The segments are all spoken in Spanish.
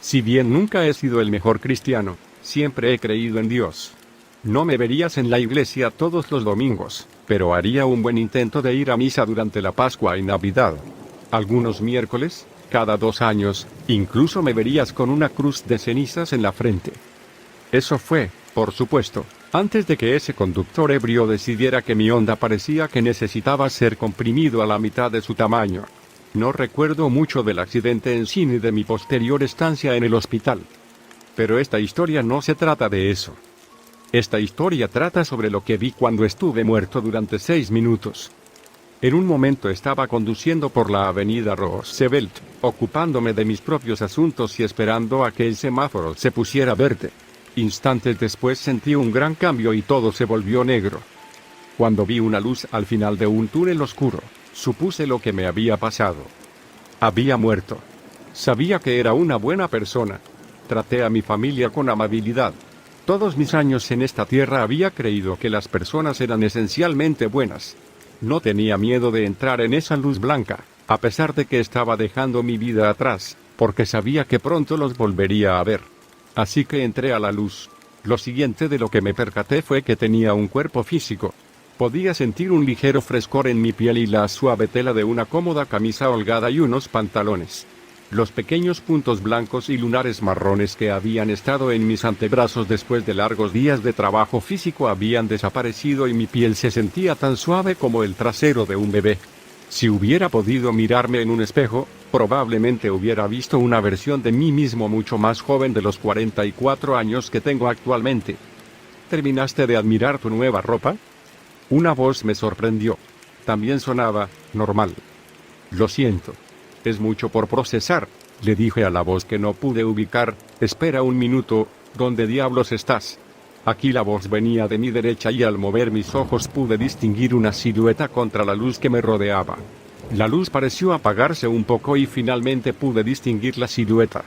Si bien nunca he sido el mejor cristiano, siempre he creído en Dios. No me verías en la iglesia todos los domingos, pero haría un buen intento de ir a misa durante la Pascua y Navidad. Algunos miércoles, cada 2 años, incluso me verías con una cruz de cenizas en la frente. Eso fue, por supuesto, antes de que ese conductor ebrio decidiera que mi onda parecía que necesitaba ser comprimido a la mitad de su tamaño. No recuerdo mucho del accidente en sí ni de mi posterior estancia en el hospital. Pero esta historia no se trata de eso. Esta historia trata sobre lo que vi cuando estuve muerto durante 6 minutos. En un momento estaba conduciendo por la avenida Roosevelt, ocupándome de mis propios asuntos y esperando a que el semáforo se pusiera verde. Instantes después sentí un gran cambio y todo se volvió negro. Cuando vi una luz al final de un túnel oscuro, supuse lo que me había pasado. Había muerto. Sabía que era una buena persona. Traté a mi familia con amabilidad. Todos mis años en esta tierra había creído que las personas eran esencialmente buenas. No tenía miedo de entrar en esa luz blanca, a pesar de que estaba dejando mi vida atrás, porque sabía que pronto los volvería a ver. Así que entré a la luz. Lo siguiente de lo que me percaté fue que tenía un cuerpo físico. Podía sentir un ligero frescor en mi piel y la suave tela de una cómoda camisa holgada y unos pantalones. Los pequeños puntos blancos y lunares marrones que habían estado en mis antebrazos después de largos días de trabajo físico habían desaparecido y mi piel se sentía tan suave como el trasero de un bebé. Si hubiera podido mirarme en un espejo, probablemente hubiera visto una versión de mí mismo mucho más joven de los 44 años que tengo actualmente. ¿Terminaste de admirar tu nueva ropa? Una voz me sorprendió. También sonaba normal. Lo siento. Es mucho por procesar, le dije a la voz que no pude ubicar. Espera un minuto, ¿dónde diablos estás? Aquí la voz venía de mi derecha y al mover mis ojos pude distinguir una silueta contra la luz que me rodeaba. La luz pareció apagarse un poco y finalmente pude distinguir la silueta.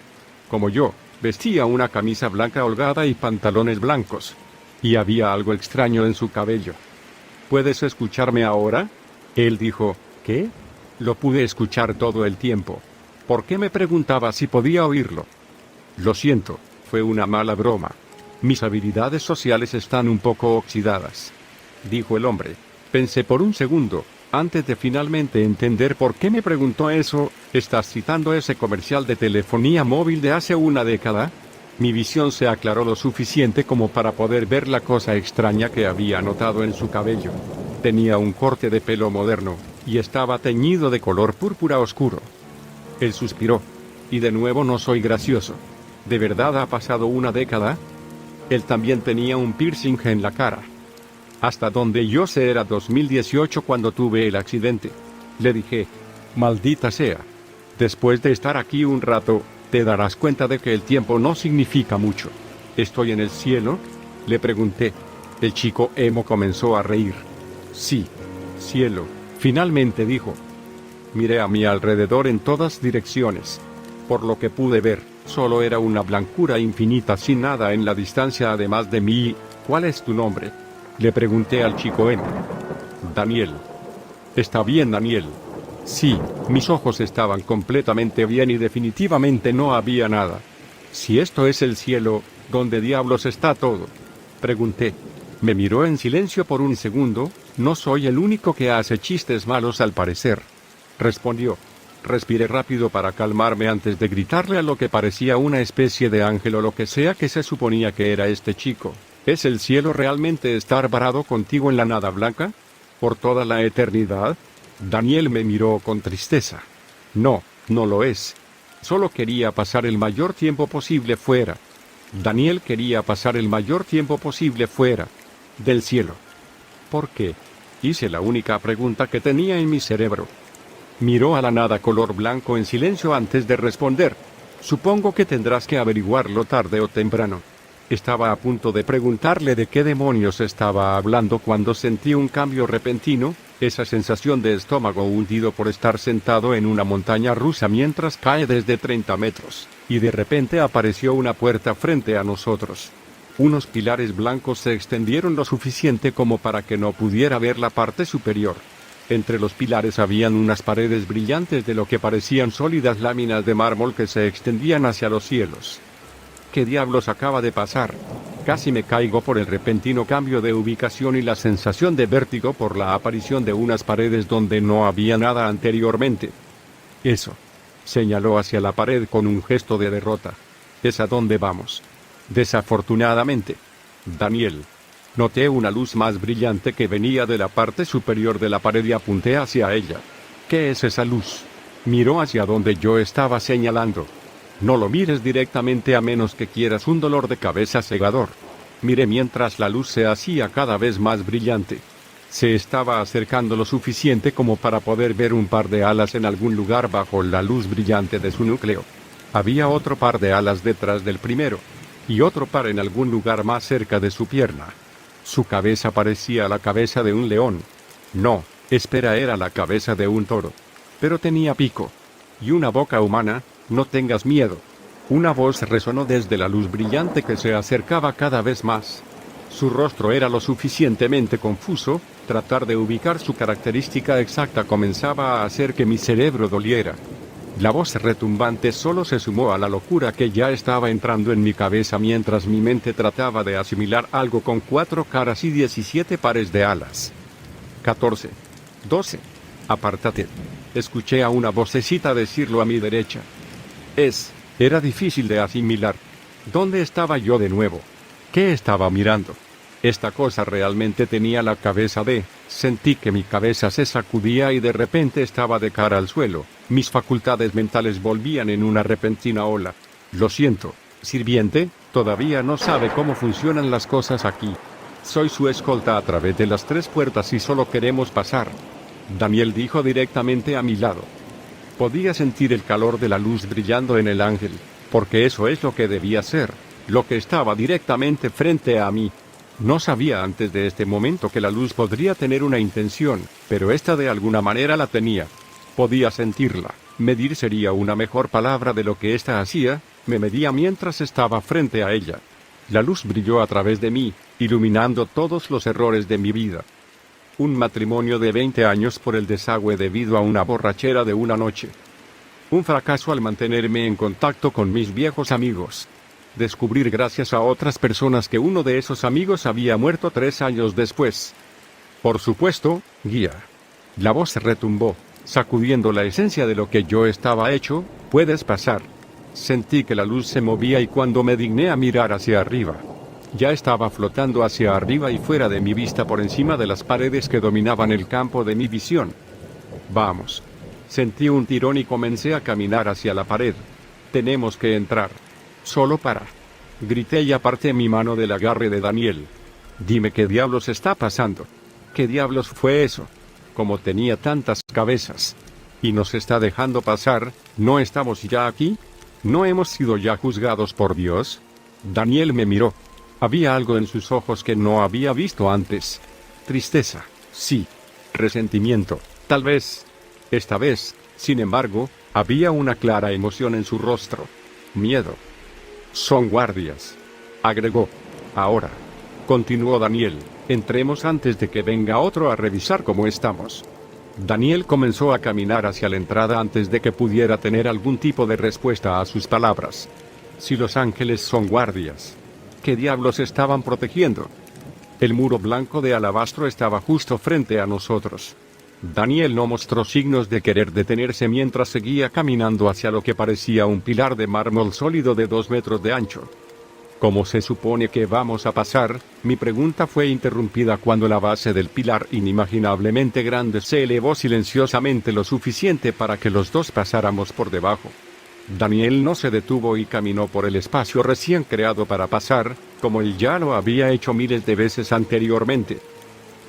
Como yo, vestía una camisa blanca holgada y pantalones blancos. Y había algo extraño en su cabello. ¿Puedes escucharme ahora? Él dijo, ¿qué? Lo pude escuchar todo el tiempo. ¿Por qué me preguntaba si podía oírlo? Lo siento, fue una mala broma. Mis habilidades sociales están un poco oxidadas, dijo el hombre. Pensé por un segundo, antes de finalmente entender por qué me preguntó eso. ¿Estás citando ese comercial de telefonía móvil de hace una década? Mi visión se aclaró lo suficiente como para poder ver la cosa extraña que había notado en su cabello. Tenía un corte de pelo moderno, y estaba teñido de color púrpura oscuro. Él suspiró. Y de nuevo no soy gracioso. ¿De verdad ha pasado una década? Él también tenía un piercing en la cara. Hasta donde yo sé era 2018 cuando tuve el accidente. Le dije, maldita sea. Después de estar aquí un rato, te darás cuenta de que el tiempo no significa mucho. ¿Estoy en el cielo? Le pregunté. El chico emo comenzó a reír. Sí, cielo. Finalmente dijo. Miré a mi alrededor en todas direcciones. Por lo que pude ver, solo era una blancura infinita sin nada en la distancia además de mí. ¿Cuál es tu nombre? Le pregunté al chico emo. Daniel. Está bien, Daniel. Sí, mis ojos estaban completamente bien y definitivamente no había nada. Si esto es el cielo, ¿dónde diablos está todo? Pregunté. Me miró en silencio por un segundo. No soy el único que hace chistes malos al parecer, respondió. Respiré rápido para calmarme antes de gritarle a lo que parecía una especie de ángel o lo que sea que se suponía que era este chico. ¿Es el cielo realmente estar varado contigo en la nada blanca? ¿Por toda la eternidad? Daniel me miró con tristeza. No, no lo es. Solo quería pasar el mayor tiempo posible fuera. Daniel quería pasar el mayor tiempo posible fuera del cielo. ¿Por qué? Hice la única pregunta que tenía en mi cerebro. Miró a la nada color blanco en silencio antes de responder. Supongo que tendrás que averiguarlo tarde o temprano. Estaba a punto de preguntarle de qué demonios estaba hablando cuando sentí un cambio repentino, esa sensación de estómago hundido por estar sentado en una montaña rusa mientras cae desde 30 metros, y de repente apareció una puerta frente a nosotros. Unos pilares blancos se extendieron lo suficiente como para que no pudiera ver la parte superior. Entre los pilares habían unas paredes brillantes de lo que parecían sólidas láminas de mármol que se extendían hacia los cielos. ¿Qué diablos acaba de pasar? Casi me caigo por el repentino cambio de ubicación y la sensación de vértigo por la aparición de unas paredes donde no había nada anteriormente. Eso. Señaló hacia la pared con un gesto de derrota. Es a donde vamos. Desafortunadamente. Daniel. Noté una luz más brillante que venía de la parte superior de la pared y apunté hacia ella. ¿Qué es esa luz? Miró hacia donde yo estaba señalando. No lo mires directamente a menos que quieras un dolor de cabeza cegador. Miré mientras la luz se hacía cada vez más brillante. Se estaba acercando lo suficiente como para poder ver un par de alas en algún lugar bajo la luz brillante de su núcleo. Había otro par de alas detrás del primero, y otro par en algún lugar más cerca de su pierna. Su cabeza parecía la cabeza de un león. No, espera, era la cabeza de un toro. Pero tenía pico. Y una boca humana. No tengas miedo. Una voz resonó desde la luz brillante que se acercaba cada vez más. Su rostro era lo suficientemente confuso, tratar de ubicar su característica exacta comenzaba a hacer que mi cerebro doliera. La voz retumbante solo se sumó a la locura que ya estaba entrando en mi cabeza mientras mi mente trataba de asimilar algo con 4 caras y 17 pares de alas. 14. 12. Apártate. Escuché a una vocecita decirlo a mi derecha. Era difícil de asimilar. ¿Dónde estaba yo de nuevo? ¿Qué estaba mirando? Esta cosa realmente tenía la cabeza de... Sentí que mi cabeza se sacudía y de repente estaba de cara al suelo. Mis facultades mentales volvían en una repentina ola. Lo siento, sirviente, todavía no sabe cómo funcionan las cosas aquí. Soy su escolta a través de las 3 puertas y solo queremos pasar. Daniel dijo directamente a mi lado. Podía sentir el calor de la luz brillando en el ángel, porque eso es lo que debía ser, lo que estaba directamente frente a mí. No sabía antes de este momento que la luz podría tener una intención, pero esta de alguna manera la tenía. Podía sentirla. Medir sería una mejor palabra de lo que ésta hacía. Me medía mientras estaba frente a ella. La luz brilló a través de mí, iluminando todos los errores de mi vida. Un matrimonio de 20 años por el desagüe debido a una borrachera de una noche. Un fracaso al mantenerme en contacto con mis viejos amigos. Descubrir gracias a otras personas que uno de esos amigos había muerto 3 años después. Por supuesto, guía. La voz retumbó, sacudiendo la esencia de lo que yo estaba hecho. Puedes pasar. Sentí que la luz se movía y cuando me digné a mirar hacia arriba, ya estaba flotando hacia arriba y fuera de mi vista por encima de las paredes que dominaban el campo de mi visión. Vamos. Sentí un tirón y comencé a caminar hacia la pared. Tenemos que entrar. Solo para. Grité y aparté mi mano del agarre de Daniel. Dime qué diablos está pasando. ¿Qué diablos fue eso? Como tenía tantas cabezas. Y nos está dejando pasar, ¿no estamos ya aquí? ¿No hemos sido ya juzgados por Dios? Daniel me miró. Había algo en sus ojos que no había visto antes. Tristeza, sí. Resentimiento, tal vez. Esta vez, sin embargo, había una clara emoción en su rostro. Miedo. Son guardias. Agregó. Ahora. Continuó Daniel. Entremos antes de que venga otro a revisar cómo estamos. Daniel comenzó a caminar hacia la entrada antes de que pudiera tener algún tipo de respuesta a sus palabras. Si los ángeles son guardias, ¿qué diablos estaban protegiendo? El muro blanco de alabastro estaba justo frente a nosotros. Daniel no mostró signos de querer detenerse mientras seguía caminando hacia lo que parecía un pilar de mármol sólido de 2 metros de ancho. ¿Cómo se supone que vamos a pasar? Mi pregunta fue interrumpida cuando la base del pilar inimaginablemente grande se elevó silenciosamente lo suficiente para que los dos pasáramos por debajo. Daniel no se detuvo y caminó por el espacio recién creado para pasar, como él ya lo había hecho miles de veces anteriormente.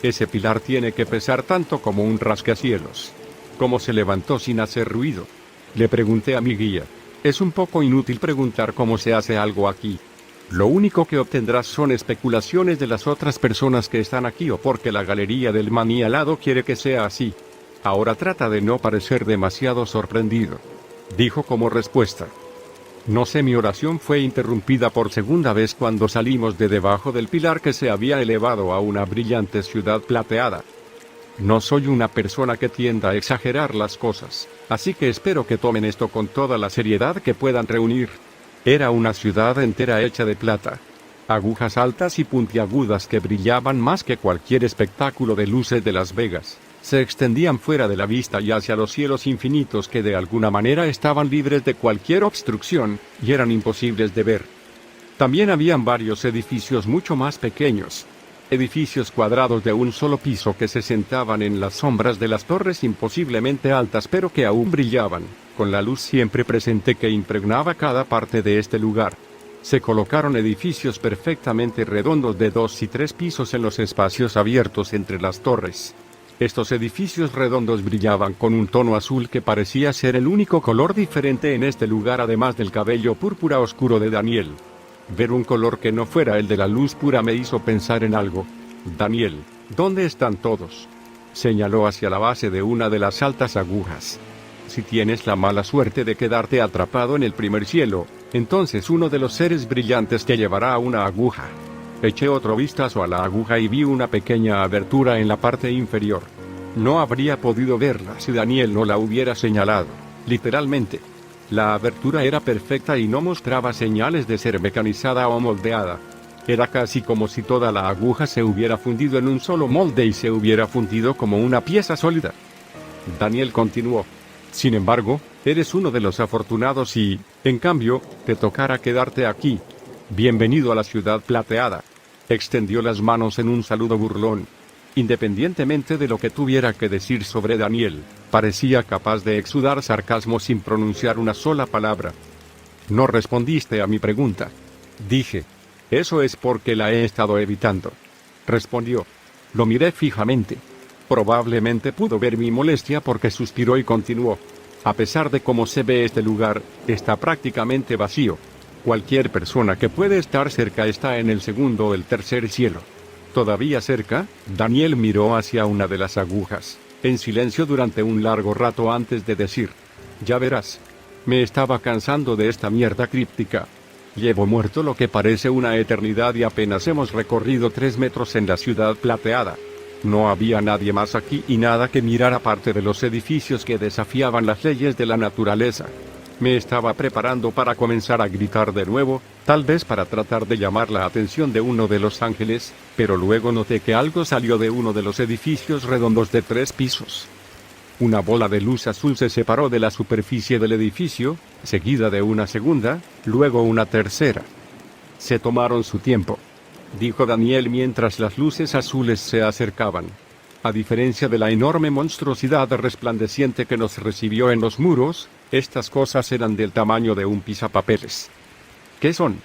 Ese pilar tiene que pesar tanto como un rascacielos. ¿Cómo se levantó sin hacer ruido? Le pregunté a mi guía. Es un poco inútil preguntar cómo se hace algo aquí. Lo único que obtendrás son especulaciones de las otras personas que están aquí o porque la galería del maní alado quiere que sea así. Ahora trata de no parecer demasiado sorprendido, dijo como respuesta. No sé, mi oración fue interrumpida por segunda vez cuando salimos de debajo del pilar que se había elevado a una brillante ciudad plateada. No soy una persona que tienda a exagerar las cosas, así que espero que tomen esto con toda la seriedad que puedan reunir. Era una ciudad entera hecha de plata. Agujas altas y puntiagudas que brillaban más que cualquier espectáculo de luces de Las Vegas. Se extendían fuera de la vista y hacia los cielos infinitos que de alguna manera estaban libres de cualquier obstrucción, y eran imposibles de ver. También habían varios edificios mucho más pequeños. Edificios cuadrados de un solo piso que se sentaban en las sombras de las torres imposiblemente altas pero que aún brillaban, con la luz siempre presente que impregnaba cada parte de este lugar. Se colocaron edificios perfectamente redondos de 2 y 3 pisos en los espacios abiertos entre las torres. Estos edificios redondos brillaban con un tono azul que parecía ser el único color diferente en este lugar además del cabello púrpura oscuro de Daniel. Ver un color que no fuera el de la luz pura me hizo pensar en algo. Daniel, ¿dónde están todos? Señaló hacia la base de una de las altas agujas. Si tienes la mala suerte de quedarte atrapado en el primer cielo, entonces uno de los seres brillantes te llevará a una aguja. Eché otro vistazo a la aguja y vi una pequeña abertura en la parte inferior. No habría podido verla si Daniel no la hubiera señalado, literalmente. La abertura era perfecta y no mostraba señales de ser mecanizada o moldeada. Era casi como si toda la aguja se hubiera fundido en un solo molde y se hubiera fundido como una pieza sólida. Daniel continuó. Sin embargo, eres uno de los afortunados y, en cambio, te tocará quedarte aquí. Bienvenido a la ciudad plateada. Extendió las manos en un saludo burlón. Independientemente de lo que tuviera que decir sobre Daniel, parecía capaz de exudar sarcasmo sin pronunciar una sola palabra. No respondiste a mi pregunta. Dije. Eso es porque la he estado evitando. Respondió. Lo miré fijamente. Probablemente pudo ver mi molestia porque suspiró y continuó. A pesar de cómo se ve este lugar, está prácticamente vacío. Cualquier persona que puede estar cerca está en el segundo o el tercer cielo. Todavía cerca, Daniel miró hacia una de las agujas, en silencio durante un largo rato antes de decir, ya verás. Me estaba cansando de esta mierda críptica. Llevo muerto lo que parece una eternidad y apenas hemos recorrido 3 metros en la ciudad plateada. No había nadie más aquí y nada que mirar aparte de los edificios que desafiaban las leyes de la naturaleza. Me estaba preparando para comenzar a gritar de nuevo, tal vez para tratar de llamar la atención de uno de los ángeles, pero luego noté que algo salió de uno de los edificios redondos de 3 pisos. Una bola de luz azul se separó de la superficie del edificio, seguida de una segunda, luego una tercera. Se tomaron su tiempo, dijo Daniel mientras las luces azules se acercaban. A diferencia de la enorme monstruosidad resplandeciente que nos recibió en los muros, estas cosas eran del tamaño de un pisapapeles. ¿Qué son?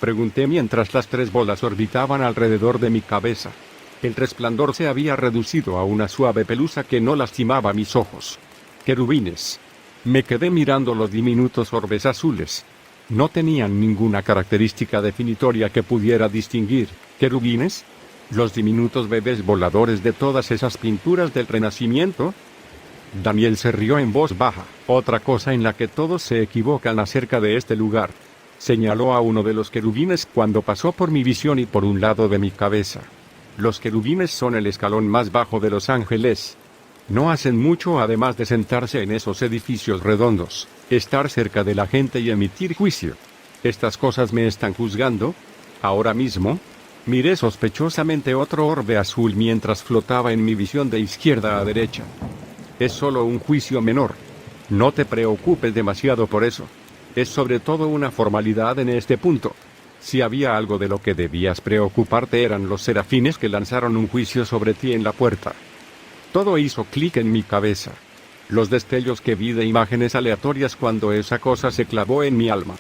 Pregunté mientras las 3 bolas orbitaban alrededor de mi cabeza. El resplandor se había reducido a una suave pelusa que no lastimaba mis ojos. Querubines. Me quedé mirando los diminutos orbes azules. No tenían ninguna característica definitoria que pudiera distinguir. ¿Querubines? ¿Los diminutos bebés voladores de todas esas pinturas del Renacimiento? Daniel se rió en voz baja. Otra cosa en la que todos se equivocan acerca de este lugar. Señaló a uno de los querubines cuando pasó por mi visión y por un lado de mi cabeza. Los querubines son el escalón más bajo de los ángeles. No hacen mucho además de sentarse en esos edificios redondos, estar cerca de la gente y emitir juicio. ¿Estas cosas me están juzgando? ¿Ahora mismo? Miré sospechosamente otro orbe azul mientras flotaba en mi visión de izquierda a derecha. Es solo un juicio menor. No te preocupes demasiado por eso. Es sobre todo una formalidad en este punto. Si había algo de lo que debías preocuparte eran los serafines que lanzaron un juicio sobre ti en la puerta. Todo hizo clic en mi cabeza. Los destellos que vi de imágenes aleatorias cuando esa cosa se clavó en mi alma.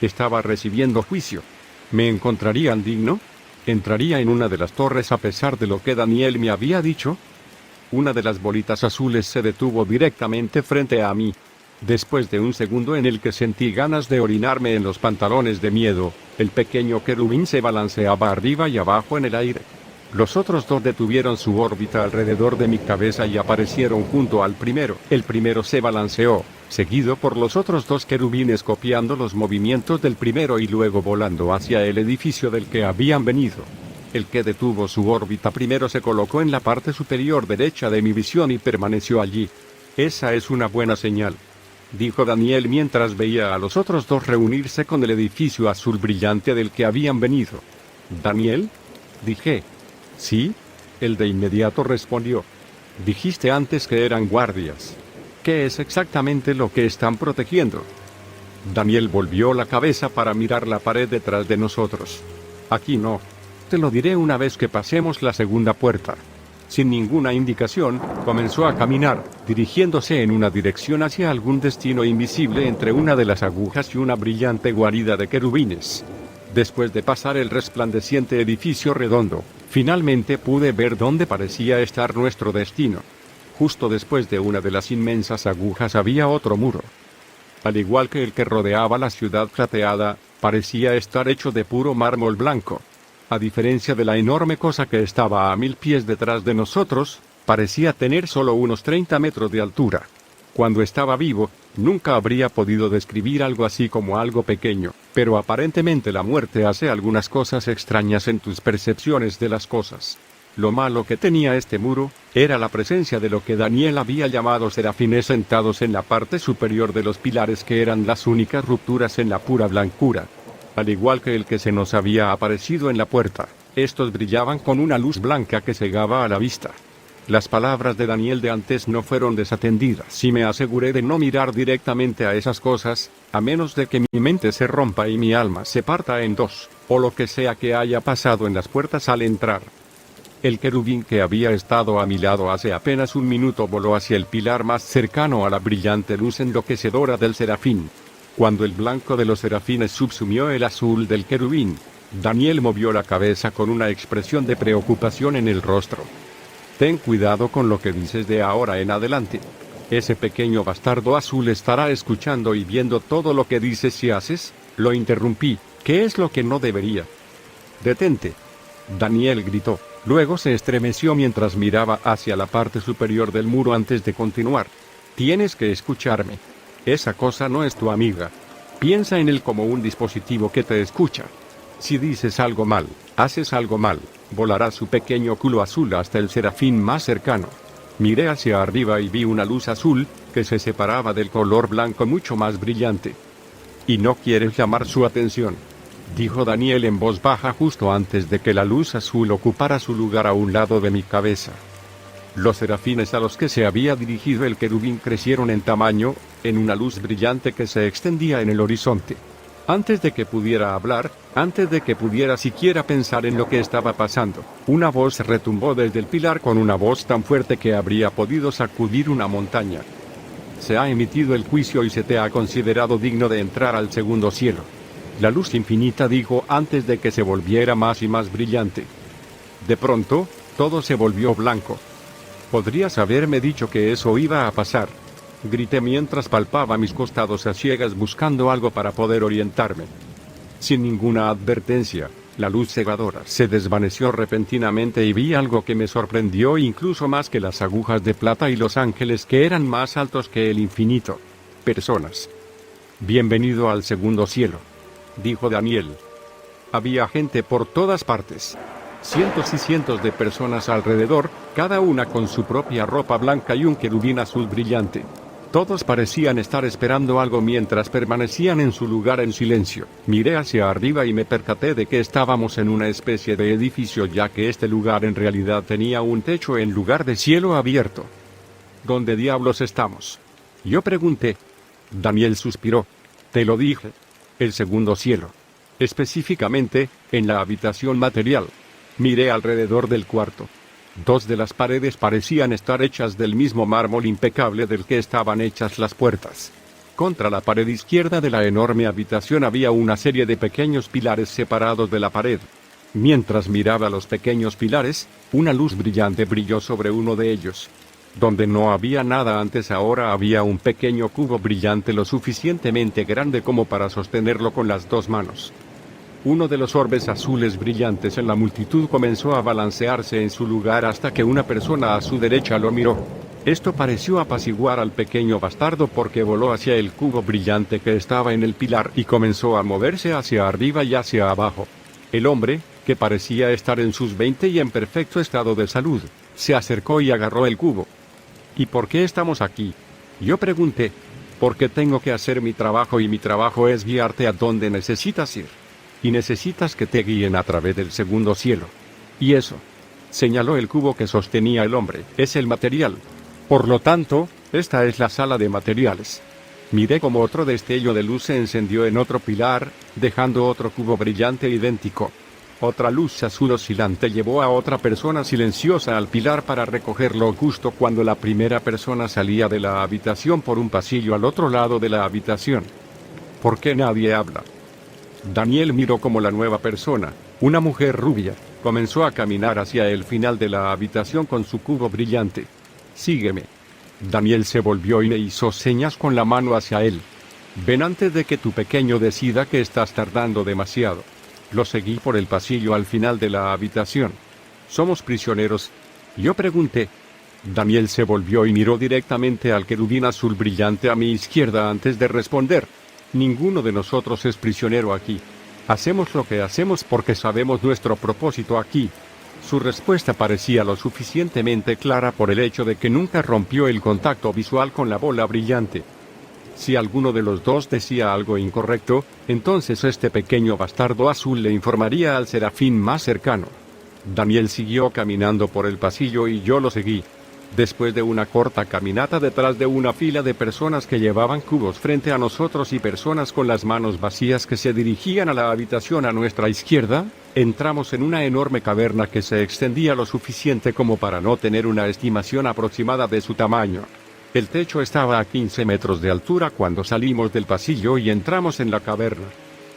Estaba recibiendo juicio. ¿Me encontrarían digno? ¿Entraría en una de las torres a pesar de lo que Daniel me había dicho? Una de las bolitas azules se detuvo directamente frente a mí. Después de un segundo en el que sentí ganas de orinarme en los pantalones de miedo, el pequeño querubín se balanceaba arriba y abajo en el aire. Los otros 2 detuvieron su órbita alrededor de mi cabeza y aparecieron junto al primero. El primero se balanceó, seguido por los otros 2 querubines copiando los movimientos del primero y luego volando hacia el edificio del que habían venido. El que detuvo su órbita primero se colocó en la parte superior derecha de mi visión y permaneció allí. Esa es una buena señal, dijo Daniel mientras veía a los otros dos reunirse con el edificio azul brillante del que habían venido. ¿Daniel?, dije. Sí, él de inmediato respondió. Dijiste antes que eran guardias. ¿Qué es exactamente lo que están protegiendo? Daniel volvió la cabeza para mirar la pared detrás de nosotros. Aquí no. Te lo diré una vez que pasemos la segunda puerta. Sin ninguna indicación, comenzó a caminar, dirigiéndose en una dirección hacia algún destino invisible entre una de las agujas y una brillante guarida de querubines. Después de pasar el resplandeciente edificio redondo, finalmente pude ver dónde parecía estar nuestro destino. Justo después de una de las inmensas agujas había otro muro. Al igual que el que rodeaba la ciudad plateada, parecía estar hecho de puro mármol blanco. A diferencia de la enorme cosa que estaba a 1000 pies detrás de nosotros, parecía tener solo unos 30 metros de altura. Cuando estaba vivo, nunca habría podido describir algo así como algo pequeño, pero aparentemente la muerte hace algunas cosas extrañas en tus percepciones de las cosas. Lo malo que tenía este muro, era la presencia de lo que Daniel había llamado serafines sentados en la parte superior de los pilares que eran las únicas rupturas en la pura blancura. Al igual que el que se nos había aparecido en la puerta, estos brillaban con una luz blanca que cegaba a la vista. Las palabras de Daniel de antes no fueron desatendidas y me aseguré de no mirar directamente a esas cosas, a menos de que mi mente se rompa y mi alma se parta en dos, o lo que sea que haya pasado en las puertas al entrar. El querubín que había estado a mi lado hace apenas un minuto voló hacia el pilar más cercano a la brillante luz enloquecedora del serafín. Cuando el blanco de los serafines subsumió el azul del querubín, Daniel movió la cabeza con una expresión de preocupación en el rostro. Ten cuidado con lo que dices de ahora en adelante. Ese pequeño bastardo azul estará escuchando y viendo todo lo que dices y haces. Lo interrumpí. ¿Qué es lo que no debería? Detente. Daniel gritó. Luego se estremeció mientras miraba hacia la parte superior del muro antes de continuar. Tienes que escucharme. Esa cosa no es tu amiga. Piensa en él como un dispositivo que te escucha. Si dices algo mal, haces algo mal, volará su pequeño culo azul hasta el serafín más cercano. Miré hacia arriba y vi una luz azul, que se separaba del color blanco mucho más brillante. ¿Y no quieres llamar su atención?, dijo Daniel en voz baja justo antes de que la luz azul ocupara su lugar a un lado de mi cabeza. Los serafines a los que se había dirigido el querubín crecieron en tamaño, en una luz brillante que se extendía en el horizonte. Antes de que pudiera hablar, antes de que pudiera siquiera pensar en lo que estaba pasando, una voz retumbó desde el pilar con una voz tan fuerte que habría podido sacudir una montaña. Se ha emitido el juicio y se te ha considerado digno de entrar al segundo cielo. La luz infinita dijo antes de que se volviera más y más brillante. De pronto, todo se volvió blanco. Podrías haberme dicho que eso iba a pasar. Grité mientras palpaba mis costados a ciegas buscando algo para poder orientarme. Sin ninguna advertencia, la luz cegadora se desvaneció repentinamente y vi algo que me sorprendió incluso más que las agujas de plata y los ángeles que eran más altos que el infinito. Personas. Bienvenido al segundo cielo, dijo Daniel. Había gente por todas partes. Cientos y cientos de personas alrededor, cada una con su propia ropa blanca y un querubín azul brillante. Todos parecían estar esperando algo mientras permanecían en su lugar en silencio. Miré hacia arriba y me percaté de que estábamos en una especie de edificio, ya que este lugar en realidad tenía un techo en lugar de cielo abierto. ¿Dónde diablos estamos?, yo pregunté. Daniel suspiró. Te lo dije. El segundo cielo. Específicamente, en la habitación material. Miré alrededor del cuarto. Dos de las paredes parecían estar hechas del mismo mármol impecable del que estaban hechas las puertas. Contra la pared izquierda de la enorme habitación había una serie de pequeños pilares separados de la pared. Mientras miraba los pequeños pilares, una luz brillante brilló sobre uno de ellos. Donde no había nada antes, ahora había un pequeño cubo brillante lo suficientemente grande como para sostenerlo con las dos manos. Uno de los orbes azules brillantes en la multitud comenzó a balancearse en su lugar hasta que una persona a su derecha lo miró. Esto pareció apaciguar al pequeño bastardo porque voló hacia el cubo brillante que estaba en el pilar y comenzó a moverse hacia arriba y hacia abajo. El hombre, que parecía estar en sus 20 y en perfecto estado de salud, se acercó y agarró el cubo. ¿Y por qué estamos aquí?, yo pregunté. Porque tengo que hacer mi trabajo y mi trabajo es guiarte a donde necesitas ir. Y necesitas que te guíen a través del segundo cielo. Y eso, señaló el cubo que sostenía el hombre, es el material. Por lo tanto, esta es la sala de materiales. Miré como otro destello de luz se encendió en otro pilar, dejando otro cubo brillante idéntico. Otra luz azul oscilante llevó a otra persona silenciosa al pilar para recogerlo justo cuando la primera persona salía de la habitación por un pasillo al otro lado de la habitación. ¿Por qué nadie habla? Daniel miró como la nueva persona, una mujer rubia, comenzó a caminar hacia el final de la habitación con su cubo brillante. Sígueme. Daniel se volvió y me hizo señas con la mano hacia él. Ven antes de que tu pequeño decida que estás tardando demasiado. Lo seguí por el pasillo al final de la habitación. ¿Somos prisioneros?, yo pregunté. Daniel se volvió y miró directamente al querubín azul brillante a mi izquierda antes de responder. Ninguno de nosotros es prisionero aquí. Hacemos lo que hacemos porque sabemos nuestro propósito aquí. Su respuesta parecía lo suficientemente clara por el hecho de que nunca rompió el contacto visual con la bola brillante. Si alguno de los dos decía algo incorrecto, entonces este pequeño bastardo azul le informaría al serafín más cercano. Daniel siguió caminando por el pasillo y yo lo seguí. Después de una corta caminata detrás de una fila de personas que llevaban cubos frente a nosotros y personas con las manos vacías que se dirigían a la habitación a nuestra izquierda, entramos en una enorme caverna que se extendía lo suficiente como para no tener una estimación aproximada de su tamaño. El techo estaba a 15 metros de altura cuando salimos del pasillo y entramos en la caverna.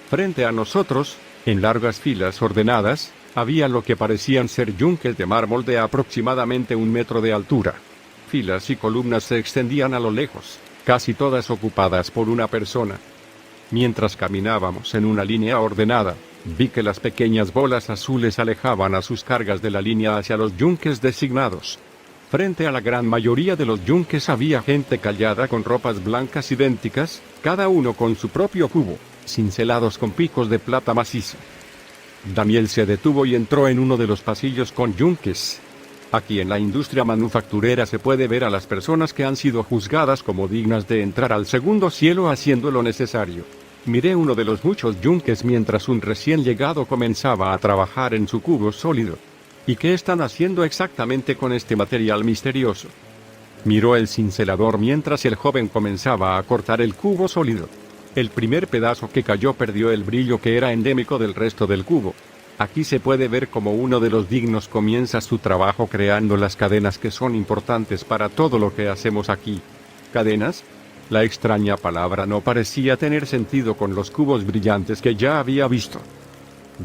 Frente a nosotros, en largas filas ordenadas, había lo que parecían ser yunques de mármol de aproximadamente 1 metro de altura. Filas y columnas se extendían a lo lejos, casi todas ocupadas por una persona. Mientras caminábamos en una línea ordenada, vi que las pequeñas bolas azules alejaban a sus cargas de la línea hacia los yunques designados. Frente a la gran mayoría de los yunques había gente callada con ropas blancas idénticas, cada uno con su propio cubo, cincelados con picos de plata maciza. Daniel se detuvo y entró en uno de los pasillos con yunques. Aquí en la industria manufacturera se puede ver a las personas que han sido juzgadas como dignas de entrar al segundo cielo haciendo lo necesario. Miré uno de los muchos yunques mientras un recién llegado comenzaba a trabajar en su cubo sólido. ¿Y qué están haciendo exactamente con este material misterioso? Miró el cincelador mientras el joven comenzaba a cortar el cubo sólido. El primer pedazo que cayó perdió el brillo que era endémico del resto del cubo. Aquí se puede ver cómo uno de los dignos comienza su trabajo creando las cadenas que son importantes para todo lo que hacemos aquí. ¿Cadenas? La extraña palabra no parecía tener sentido con los cubos brillantes que ya había visto.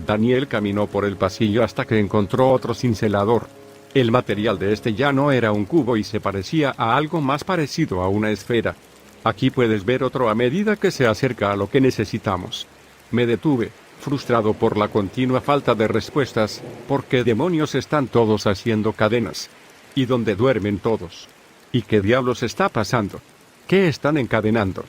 Daniel caminó por el pasillo hasta que encontró otro cincelador. El material de este ya no era un cubo y se parecía a algo más parecido a una esfera. Aquí puedes ver otro a medida que se acerca a lo que necesitamos. Me detuve, frustrado por la continua falta de respuestas. ¿Por qué demonios están todos haciendo cadenas? ¿Y dónde duermen todos? ¿Y qué diablos está pasando? ¿Qué están encadenando?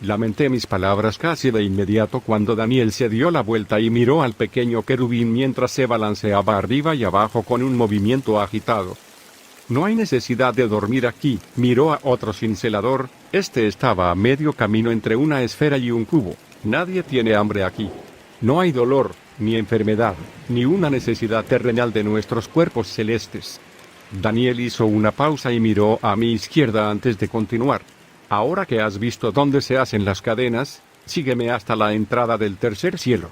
Lamenté mis palabras casi de inmediato cuando Daniel se dio la vuelta y miró al pequeño querubín mientras se balanceaba arriba y abajo con un movimiento agitado. No hay necesidad de dormir aquí, miró a otro cincelador, este estaba a medio camino entre una esfera y un cubo. Nadie tiene hambre aquí. No hay dolor, ni enfermedad, ni una necesidad terrenal de nuestros cuerpos celestes. Daniel hizo una pausa y miró a mi izquierda antes de continuar. Ahora que has visto dónde se hacen las cadenas, sígueme hasta la entrada del tercer cielo.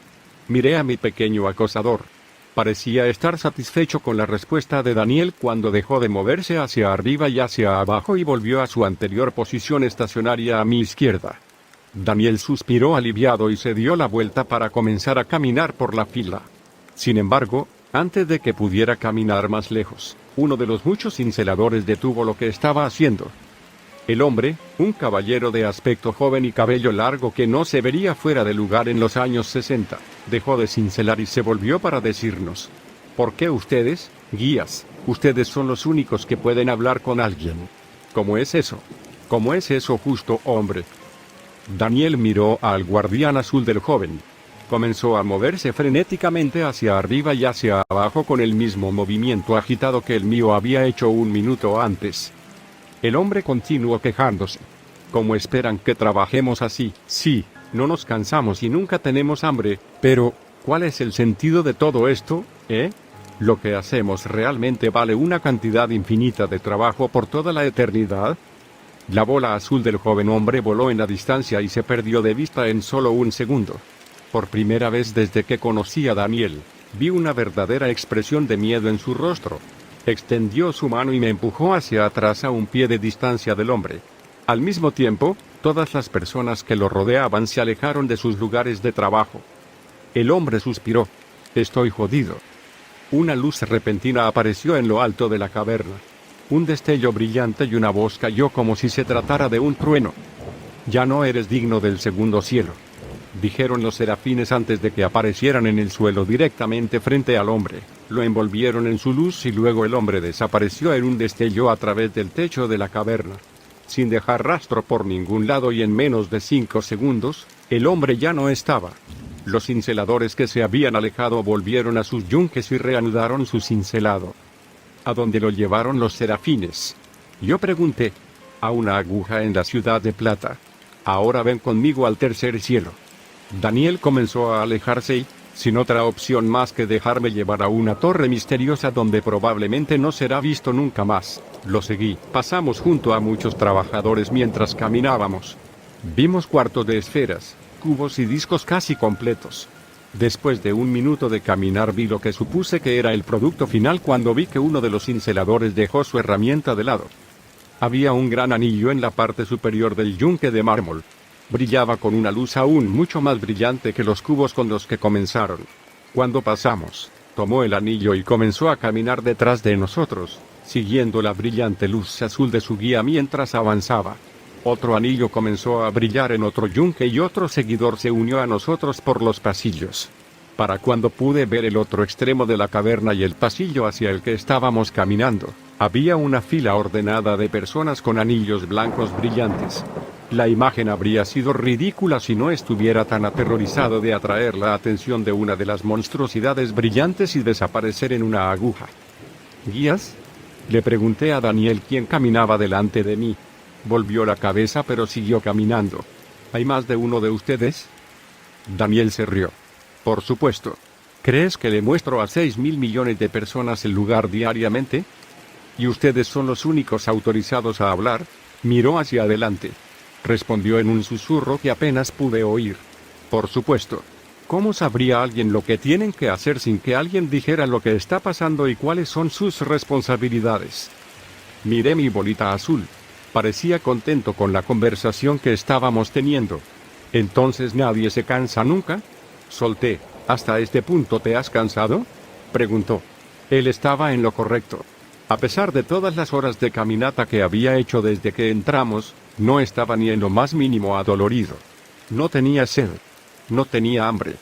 Miré a mi pequeño acosador. Parecía estar satisfecho con la respuesta de Daniel cuando dejó de moverse hacia arriba y hacia abajo y volvió a su anterior posición estacionaria a mi izquierda. Daniel suspiró aliviado y se dio la vuelta para comenzar a caminar por la fila. Sin embargo, antes de que pudiera caminar más lejos, uno de los muchos cinceladores detuvo lo que estaba haciendo. El hombre, un caballero de aspecto joven y cabello largo que no se vería fuera de lugar en los años 60, dejó de cincelar y se volvió para decirnos: ¿por qué ustedes, guías, ustedes son los únicos que pueden hablar con alguien? ¿Cómo es eso? ¿Cómo es eso justo, hombre? Daniel miró al guardián azul del joven. Comenzó a moverse frenéticamente hacia arriba y hacia abajo con el mismo movimiento agitado que el mío había hecho un minuto antes. El hombre continuó quejándose. ¿Cómo esperan que trabajemos así? Sí, no nos cansamos y nunca tenemos hambre, pero ¿cuál es el sentido de todo esto, Lo que hacemos realmente vale una cantidad infinita de trabajo por toda la eternidad. La bola azul del joven hombre voló en la distancia y se perdió de vista en solo un segundo. Por primera vez desde que conocí a Daniel, vi una verdadera expresión de miedo en su rostro. Extendió su mano y me empujó hacia atrás a un pie de distancia del hombre. Al mismo tiempo, todas las personas que lo rodeaban se alejaron de sus lugares de trabajo. El hombre suspiró. Estoy jodido. Una luz repentina apareció en lo alto de la caverna. Un destello brillante y una voz cayó como si se tratara de un trueno. Ya no eres digno del segundo cielo, dijeron los serafines antes de que aparecieran en el suelo directamente frente al hombre. Lo envolvieron en su luz y luego el hombre desapareció en un destello a través del techo de la caverna. Sin dejar rastro por ningún lado y en menos de 5 segundos, el hombre ya no estaba. Los cinceladores que se habían alejado volvieron a sus yunques y reanudaron su cincelado. ¿A dónde lo llevaron los serafines? Yo pregunté. A una aguja en la ciudad de plata. Ahora ven conmigo al tercer cielo. Daniel comenzó a alejarse y, sin otra opción más que dejarme llevar a una torre misteriosa donde probablemente no será visto nunca más, lo seguí. Pasamos junto a muchos trabajadores mientras caminábamos. Vimos cuartos de esferas, cubos y discos casi completos. Después de un minuto de caminar vi lo que supuse que era el producto final cuando vi que uno de los cinceladores dejó su herramienta de lado. Había un gran anillo en la parte superior del yunque de mármol. Brillaba con una luz aún mucho más brillante que los cubos con los que comenzaron. Cuando pasamos, tomó el anillo y comenzó a caminar detrás de nosotros, siguiendo la brillante luz azul de su guía mientras avanzaba. Otro anillo comenzó a brillar en otro yunque y otro seguidor se unió a nosotros por los pasillos. Para cuando pude ver el otro extremo de la caverna y el pasillo hacia el que estábamos caminando, había una fila ordenada de personas con anillos blancos brillantes. La imagen habría sido ridícula si no estuviera tan aterrorizado de atraer la atención de una de las monstruosidades brillantes y desaparecer en una aguja. ¿Guías? Le pregunté a Daniel, quien caminaba delante de mí. Volvió la cabeza pero siguió caminando. ¿Hay más de uno de ustedes? Daniel se rió. Por supuesto. ¿Crees que le muestro a 6.000 millones de personas el lugar diariamente? ¿Y ustedes son los únicos autorizados a hablar? Miró hacia adelante. Respondió en un susurro que apenas pude oír. Por supuesto. ¿Cómo sabría alguien lo que tienen que hacer sin que alguien dijera lo que está pasando y cuáles son sus responsabilidades? Miré mi bolita azul. Parecía contento con la conversación que estábamos teniendo. ¿Entonces nadie se cansa nunca? Solté. ¿Hasta este punto te has cansado? Preguntó. Él estaba en lo correcto. A pesar de todas las horas de caminata que había hecho desde que entramos, no estaba ni en lo más mínimo adolorido. No tenía sed. No tenía hambre.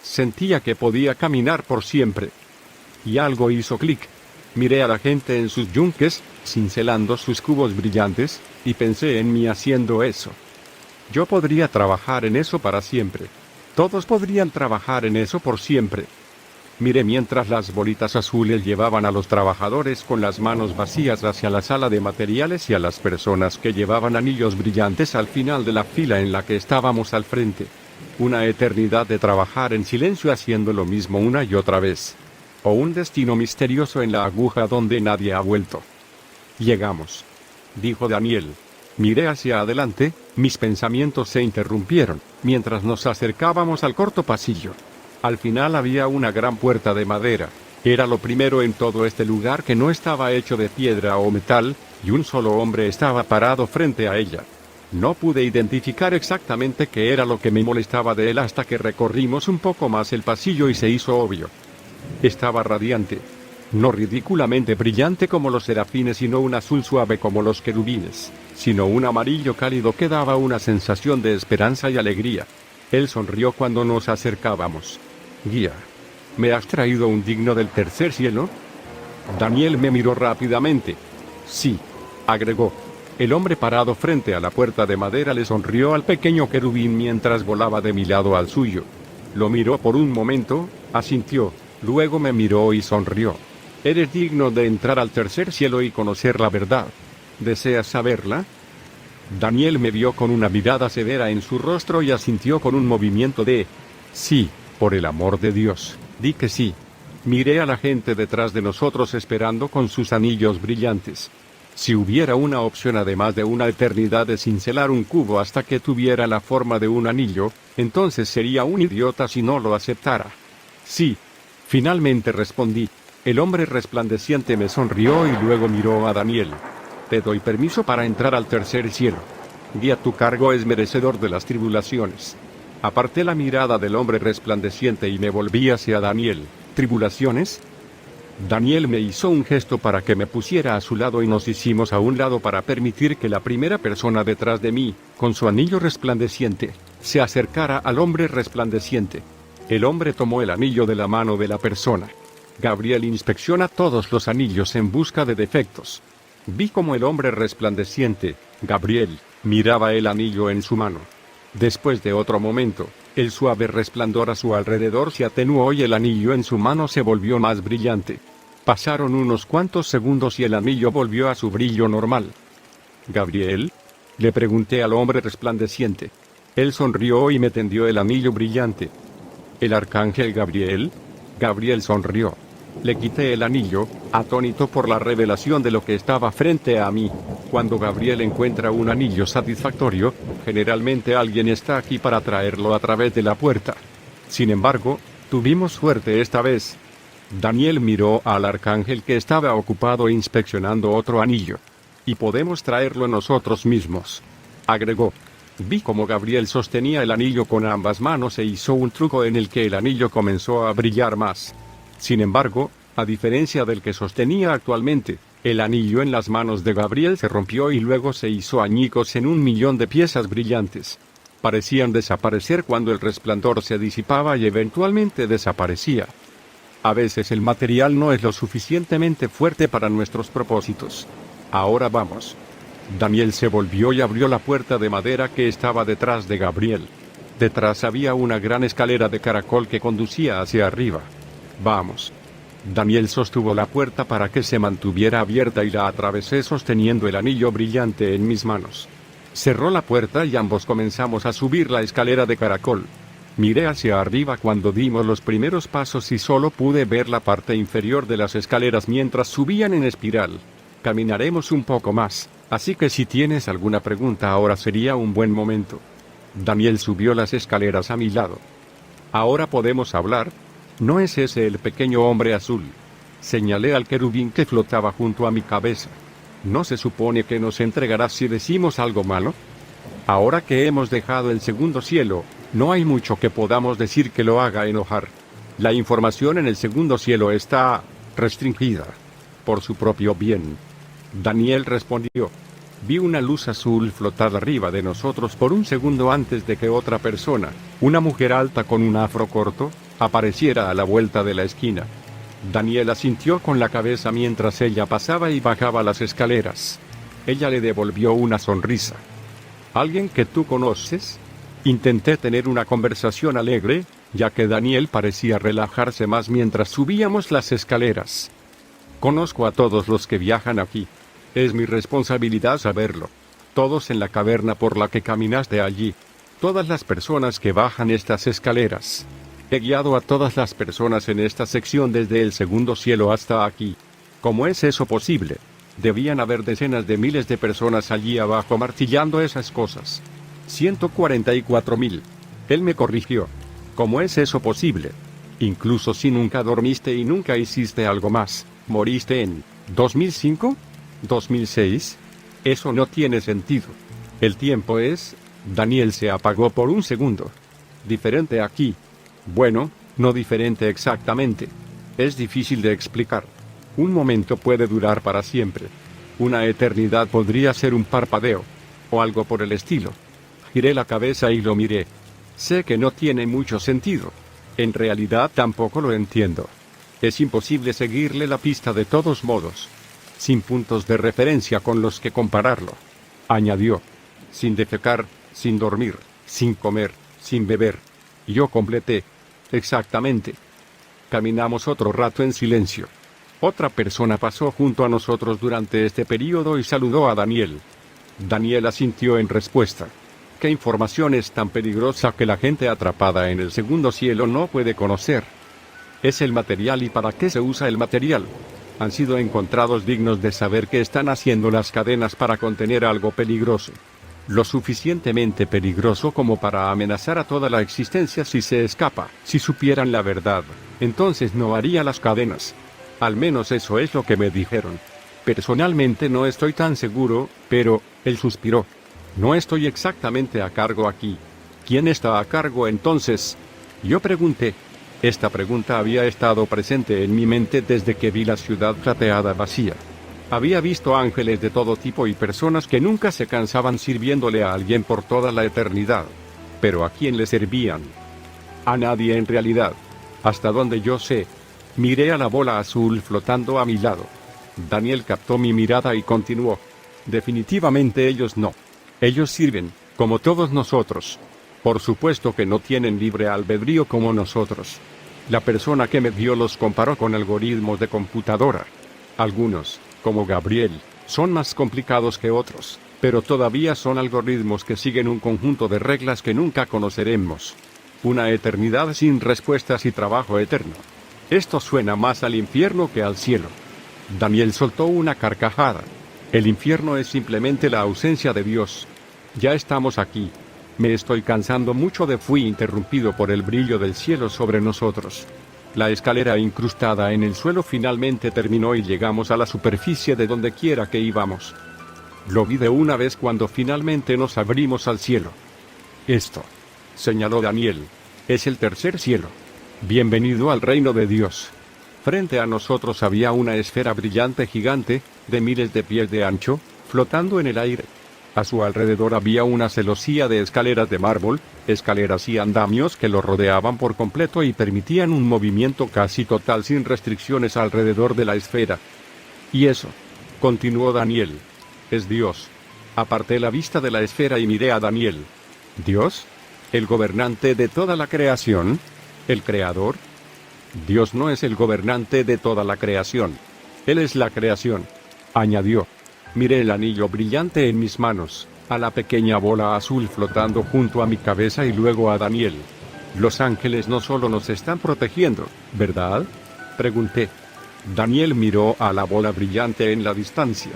Sentía que podía caminar por siempre. Y algo hizo clic. Miré a la gente en sus yunques, cincelando sus cubos brillantes, y pensé en mí haciendo eso. Yo podría trabajar en eso para siempre. Todos podrían trabajar en eso por siempre. Miré mientras las bolitas azules llevaban a los trabajadores con las manos vacías hacia la sala de materiales y a las personas que llevaban anillos brillantes al final de la fila en la que estábamos al frente. Una eternidad de trabajar en silencio haciendo lo mismo una y otra vez. O un destino misterioso en la aguja donde nadie ha vuelto. Llegamos, dijo Daniel. Miré hacia adelante, mis pensamientos se interrumpieron, mientras nos acercábamos al corto pasillo. Al final había una gran puerta de madera. Era lo primero en todo este lugar que no estaba hecho de piedra o metal, y un solo hombre estaba parado frente a ella. No pude identificar exactamente qué era lo que me molestaba de él hasta que recorrimos un poco más el pasillo y se hizo obvio. Estaba radiante. No ridículamente brillante como los serafines y no un azul suave como los querubines, sino un amarillo cálido que daba una sensación de esperanza y alegría. Él sonrió cuando nos acercábamos. Guía, ¿me has traído un digno del tercer cielo? Daniel me miró rápidamente. Sí, agregó. El hombre parado frente a la puerta de madera le sonrió al pequeño querubín mientras volaba de mi lado al suyo. Lo miró por un momento, asintió, luego me miró y sonrió. Eres digno de entrar al tercer cielo y conocer la verdad. ¿Deseas saberla? Daniel me vio con una mirada severa en su rostro y asintió con un movimiento de sí, por el amor de Dios, di que sí. Miré a la gente detrás de nosotros esperando con sus anillos brillantes. Si hubiera una opción además de una eternidad de cincelar un cubo hasta que tuviera la forma de un anillo, entonces sería un idiota si no lo aceptara. Sí. Finalmente respondí. El hombre resplandeciente me sonrió y luego miró a Daniel. Te doy permiso para entrar al tercer cielo. Di a tu cargo es merecedor de las tribulaciones. Aparté la mirada del hombre resplandeciente y me volví hacia Daniel. ¿Tribulaciones? Daniel me hizo un gesto para que me pusiera a su lado y nos hicimos a un lado para permitir que la primera persona detrás de mí, con su anillo resplandeciente, se acercara al hombre resplandeciente. El hombre tomó el anillo de la mano de la persona. Gabriel inspecciona todos los anillos en busca de defectos. Vi como el hombre resplandeciente, Gabriel, miraba el anillo en su mano. Después de otro momento, el suave resplandor a su alrededor se atenuó y el anillo en su mano se volvió más brillante. Pasaron unos cuantos segundos y el anillo volvió a su brillo normal. ¿Gabriel? Le pregunté al hombre resplandeciente. Él sonrió y me tendió el anillo brillante. ¿El arcángel Gabriel? Gabriel sonrió. Le quité el anillo, atónito por la revelación de lo que estaba frente a mí. Cuando Gabriel encuentra un anillo satisfactorio, generalmente alguien está aquí para traerlo a través de la puerta. Sin embargo, tuvimos suerte esta vez. Daniel miró al arcángel que estaba ocupado inspeccionando otro anillo. Y podemos traerlo nosotros mismos, agregó. Vi cómo Gabriel sostenía el anillo con ambas manos e hizo un truco en el que el anillo comenzó a brillar más. Sin embargo, a diferencia del que sostenía actualmente, el anillo en las manos de Gabriel se rompió y luego se hizo añicos en 1.000.000 de piezas brillantes. Parecían desaparecer cuando el resplandor se disipaba y eventualmente desaparecía. A veces el material no es lo suficientemente fuerte para nuestros propósitos. Ahora vamos. Daniel se volvió y abrió la puerta de madera que estaba detrás de Gabriel. Detrás había una gran escalera de caracol que conducía hacia arriba. Vamos. Daniel sostuvo la puerta para que se mantuviera abierta y la atravesé sosteniendo el anillo brillante en mis manos. Cerró la puerta y ambos comenzamos a subir la escalera de caracol. Miré hacia arriba cuando dimos los primeros pasos y solo pude ver la parte inferior de las escaleras mientras subían en espiral. Caminaremos un poco más, así que si tienes alguna pregunta ahora sería un buen momento. Daniel subió las escaleras a mi lado. ¿Ahora podemos hablar? ¿No es ese el pequeño hombre azul? Señalé al querubín que flotaba junto a mi cabeza. ¿No se supone que nos entregará si decimos algo malo? Ahora que hemos dejado el segundo cielo, no hay mucho que podamos decir que lo haga enojar. La información en el segundo cielo está restringida, por su propio bien. Daniel respondió. Vi una luz azul flotar arriba de nosotros por un segundo antes de que otra persona, una mujer alta con un afro corto, apareciera a la vuelta de la esquina. Daniel asintió con la cabeza mientras ella pasaba y bajaba las escaleras. Ella le devolvió una sonrisa. ¿Alguien que tú conoces? Intenté tener una conversación alegre, ya que Daniel parecía relajarse más mientras subíamos las escaleras. Conozco a todos los que viajan aquí. Es mi responsabilidad saberlo. Todos en la caverna por la que caminaste allí. Todas las personas que bajan estas escaleras. He guiado a todas las personas en esta sección desde el segundo cielo hasta aquí. ¿Cómo es eso posible? Debían haber decenas de miles de personas allí abajo martillando esas cosas. 144.000. Él me corrigió. ¿Cómo es eso posible? Incluso si nunca dormiste y nunca hiciste algo más, ¿moriste en 2005? ¿2006? Eso no tiene sentido. El tiempo es... Daniel se apagó por un segundo. Diferente aquí. Bueno, no diferente exactamente. Es difícil de explicar. Un momento puede durar para siempre. Una eternidad podría ser un parpadeo. O algo por el estilo. Giré la cabeza y lo miré. Sé que no tiene mucho sentido. En realidad tampoco lo entiendo. Es imposible seguirle la pista de todos modos. Sin puntos de referencia con los que compararlo. Añadió. Sin defecar, sin dormir, sin comer, sin beber. Yo completé. Exactamente. Caminamos otro rato en silencio. Otra persona pasó junto a nosotros durante este período y saludó a Daniel. Daniel asintió en respuesta. ¿Qué información es tan peligrosa que la gente atrapada en el segundo cielo no puede conocer? Es el material. ¿Y para qué se usa el material? Han sido encontrados dignos de saber qué están haciendo las cadenas para contener algo peligroso. Lo suficientemente peligroso como para amenazar a toda la existencia si se escapa. Si supieran la verdad, entonces no haría las cadenas. Al menos eso es lo que me dijeron. Personalmente no estoy tan seguro, pero, él suspiró. No estoy exactamente a cargo aquí. ¿Quién está a cargo entonces? Yo pregunté. Esta pregunta había estado presente en mi mente desde que vi la ciudad plateada vacía. Había visto ángeles de todo tipo y personas que nunca se cansaban sirviéndole a alguien por toda la eternidad. Pero ¿a quién le servían? A nadie en realidad. Hasta donde yo sé. Miré a la bola azul flotando a mi lado. Daniel captó mi mirada y continuó. Definitivamente ellos no. Ellos sirven, como todos nosotros. Por supuesto que no tienen libre albedrío como nosotros. La persona que me vio los comparó con algoritmos de computadora. Algunos, como Gabriel, son más complicados que otros, pero todavía son algoritmos que siguen un conjunto de reglas que nunca conoceremos. Una eternidad sin respuestas y trabajo eterno. Esto suena más al infierno que al cielo. Daniel soltó una carcajada. El infierno es simplemente la ausencia de Dios. Ya estamos aquí. Me estoy cansando mucho de... Fui interrumpido por el brillo del cielo sobre nosotros. La escalera incrustada en el suelo finalmente terminó y llegamos a la superficie de donde quiera que íbamos. Lo vi de una vez cuando finalmente nos abrimos al cielo. Esto, señaló Daniel, es el tercer cielo. Bienvenido al reino de Dios. Frente a nosotros había una esfera brillante gigante, de miles de pies de ancho, flotando en el aire. A su alrededor había una celosía de escaleras de mármol, escaleras y andamios que lo rodeaban por completo y permitían un movimiento casi total sin restricciones alrededor de la esfera. Y eso, continuó Daniel, es Dios. Aparté la vista de la esfera y miré a Daniel. ¿Dios? ¿El gobernante de toda la creación? ¿El creador? Dios no es el gobernante de toda la creación. Él es la creación, añadió. Miré el anillo brillante en mis manos, a la pequeña bola azul flotando junto a mi cabeza y luego a Daniel. Los ángeles no solo nos están protegiendo, ¿verdad? Pregunté. Daniel miró a la bola brillante en la distancia.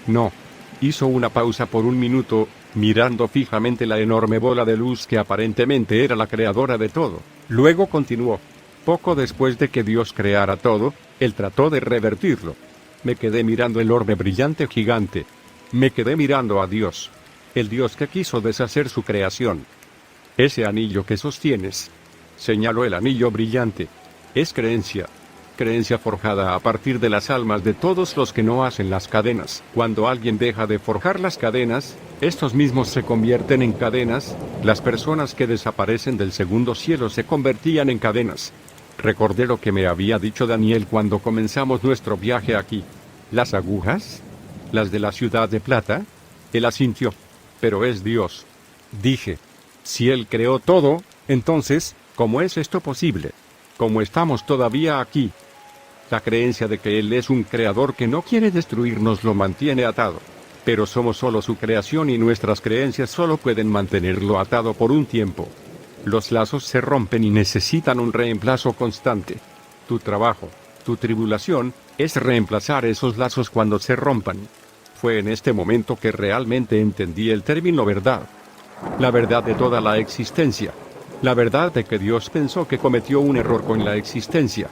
No. Hizo una pausa por un minuto, mirando fijamente la enorme bola de luz que aparentemente era la creadora de todo. Luego continuó. Poco después de que Dios creara todo, Él trató de revertirlo. Me quedé mirando el orbe brillante gigante. Me quedé mirando a Dios. El Dios que quiso deshacer su creación. Ese anillo que sostienes, señaló el anillo brillante, es creencia. Creencia forjada a partir de las almas de todos los que no hacen las cadenas. Cuando alguien deja de forjar las cadenas, estos mismos se convierten en cadenas. Las personas que desaparecen del segundo cielo se convertían en cadenas. Recordé lo que me había dicho Daniel cuando comenzamos nuestro viaje aquí. ¿Las agujas? ¿Las de la ciudad de plata? Él asintió. Pero es Dios. Dije. Si Él creó todo, entonces, ¿cómo es esto posible? ¿Cómo estamos todavía aquí? La creencia de que Él es un creador que no quiere destruirnos lo mantiene atado. Pero somos solo su creación y nuestras creencias solo pueden mantenerlo atado por un tiempo. Los lazos se rompen y necesitan un reemplazo constante. Tu trabajo, tu tribulación, es reemplazar esos lazos cuando se rompan. Fue en este momento que realmente entendí el término verdad. La verdad de toda la existencia. La verdad de que Dios pensó que cometió un error con la existencia.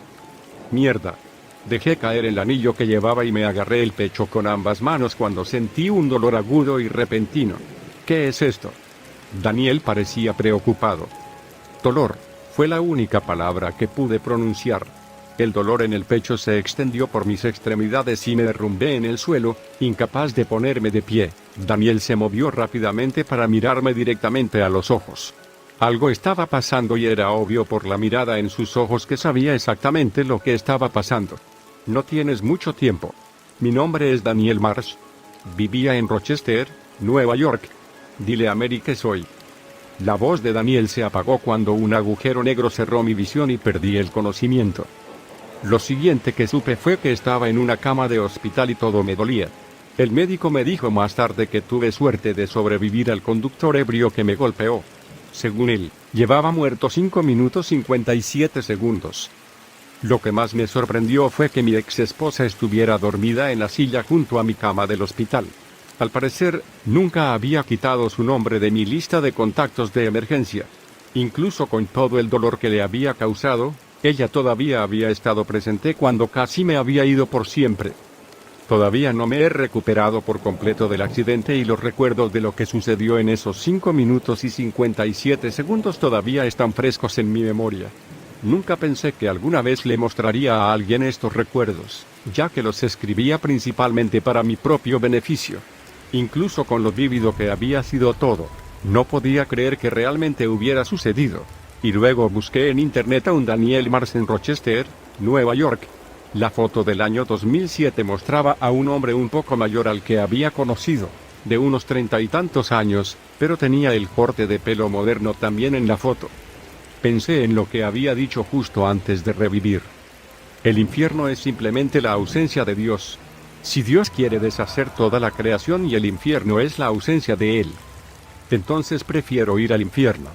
Mierda. Dejé caer el anillo que llevaba y me agarré el pecho con ambas manos cuando sentí un dolor agudo y repentino. ¿Qué es esto? Daniel parecía preocupado. Dolor, fue la única palabra que pude pronunciar. El dolor en el pecho se extendió por mis extremidades y me derrumbé en el suelo, incapaz de ponerme de pie. Daniel se movió rápidamente para mirarme directamente a los ojos. Algo estaba pasando y era obvio por la mirada en sus ojos que sabía exactamente lo que estaba pasando. No tienes mucho tiempo. Mi nombre es Daniel Marsh. Vivía en Rochester, Nueva York. Dile a Mary que soy. La voz de Daniel se apagó cuando un agujero negro cerró mi visión y perdí el conocimiento. Lo siguiente que supe fue que estaba en una cama de hospital y todo me dolía. El médico me dijo más tarde que tuve suerte de sobrevivir al conductor ebrio que me golpeó. Según él, llevaba muerto 5 minutos 57 segundos. Lo que más me sorprendió fue que mi ex esposa estuviera dormida en la silla junto a mi cama del hospital. Al parecer, nunca había quitado su nombre de mi lista de contactos de emergencia. Incluso con todo el dolor que le había causado, ella todavía había estado presente cuando casi me había ido por siempre. Todavía no me he recuperado por completo del accidente y los recuerdos de lo que sucedió en esos 5 minutos y 57 segundos todavía están frescos en mi memoria. Nunca pensé que alguna vez le mostraría a alguien estos recuerdos, ya que los escribía principalmente para mi propio beneficio. Incluso con lo vívido que había sido todo, no podía creer que realmente hubiera sucedido. Y luego busqué en internet a un Daniel Mars en Rochester, Nueva York. La foto del año 2007 mostraba a un hombre un poco mayor al que había conocido, de unos 30 y tantos años, pero tenía el corte de pelo moderno también en la foto. Pensé en lo que había dicho justo antes de revivir. El infierno es simplemente la ausencia de Dios. Si Dios quiere deshacer toda la creación y el infierno es la ausencia de Él, entonces prefiero ir al infierno.